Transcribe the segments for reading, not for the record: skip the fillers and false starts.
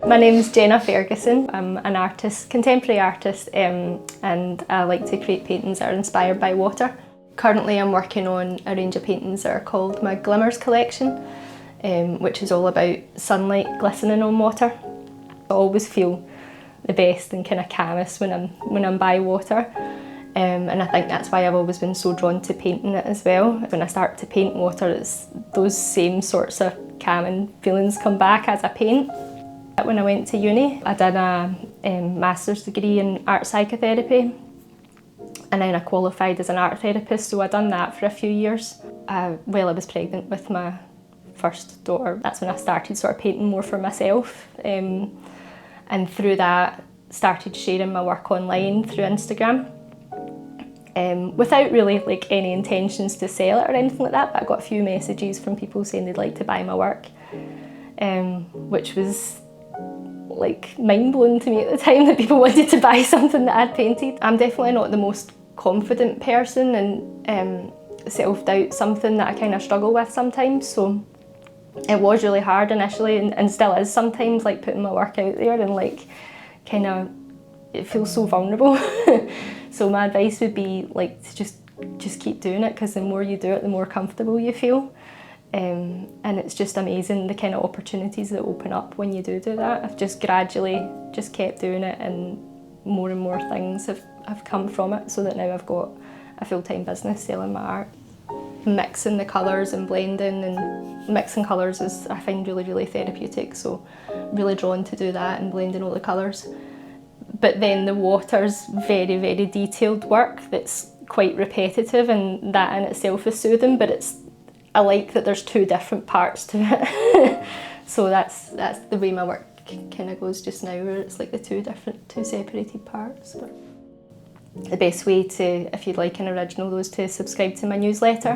My name's Jenna Ferguson. I'm an artist, contemporary artist, and I like to create paintings that are inspired by water. Currently I'm working on a range of paintings that are called my Glimmers collection, which is all about sunlight glistening on water. I always feel the best and kind of calmest when I'm by water. And I think that's why I've always been so drawn to painting it as well. When I start to paint water, it's those same sorts of calming feelings come back as I paint. When I went to uni, I did a master's degree in art psychotherapy, and then I qualified as an art therapist, so I'd done that for a few years. While I was pregnant with my first daughter, that's when I started sort of painting more for myself, and through that started sharing my work online through Instagram. Without really like any intentions to sell it or anything like that, but I got a few messages from people saying they'd like to buy my work, which was like mind-blowing to me at the time that people wanted to buy something that I'd painted. I'm definitely not the most confident person, and self-doubt something that I kind of struggle with sometimes, so it was really hard initially, and still is sometimes, like putting my work out there, and like kind of it feels so vulnerable. So my advice would be like to just keep doing it, because the more you do it, the more comfortable you feel. And it's just amazing the kind of opportunities that open up when you do that. I've just gradually just kept doing it, and more things have come from it, so that now I've got a full-time business selling my art. Mixing the colours and blending and mixing colours is, I find, really therapeutic, so I'm really drawn to do that and blending all the colours. But then the water's very detailed work that's quite repetitive, and that in itself is soothing, but I like that there's two different parts to it. So that's the way my work kind of goes just now, where it's like the two separated parts. But the best way to, if you'd like an original, though, is to subscribe to my newsletter,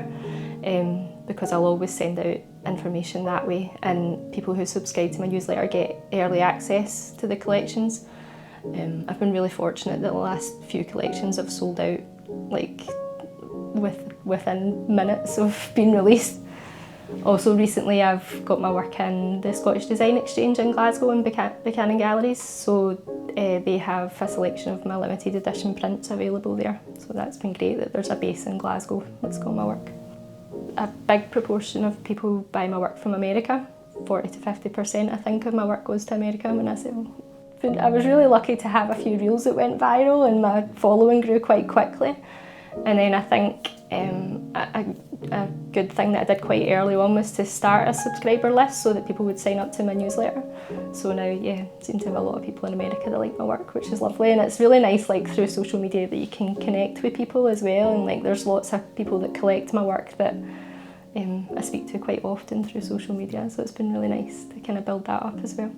because I'll always send out information that way, and people who subscribe to my newsletter get early access to the collections. I've been really fortunate that the last few collections have sold out like within minutes of being released. Also recently I've got my work in the Scottish Design Exchange in Glasgow and Buchanan Galleries, so they have a selection of my limited edition prints available there. So that's been great that there's a base in Glasgow that's got my work. A big proportion of people buy my work from America. 40 to 50% I think of my work goes to America when I sell. I was really lucky to have a few reels that went viral, and my following grew quite quickly. And then I think a good thing that I did quite early on was to start a subscriber list so that people would sign up to my newsletter. So now, yeah, I seem to have a lot of people in America that like my work, which is lovely. And it's really nice, like through social media, that you can connect with people as well. And like there's lots of people that collect my work that I speak to quite often through social media. So it's been really nice to kind of build that up as well.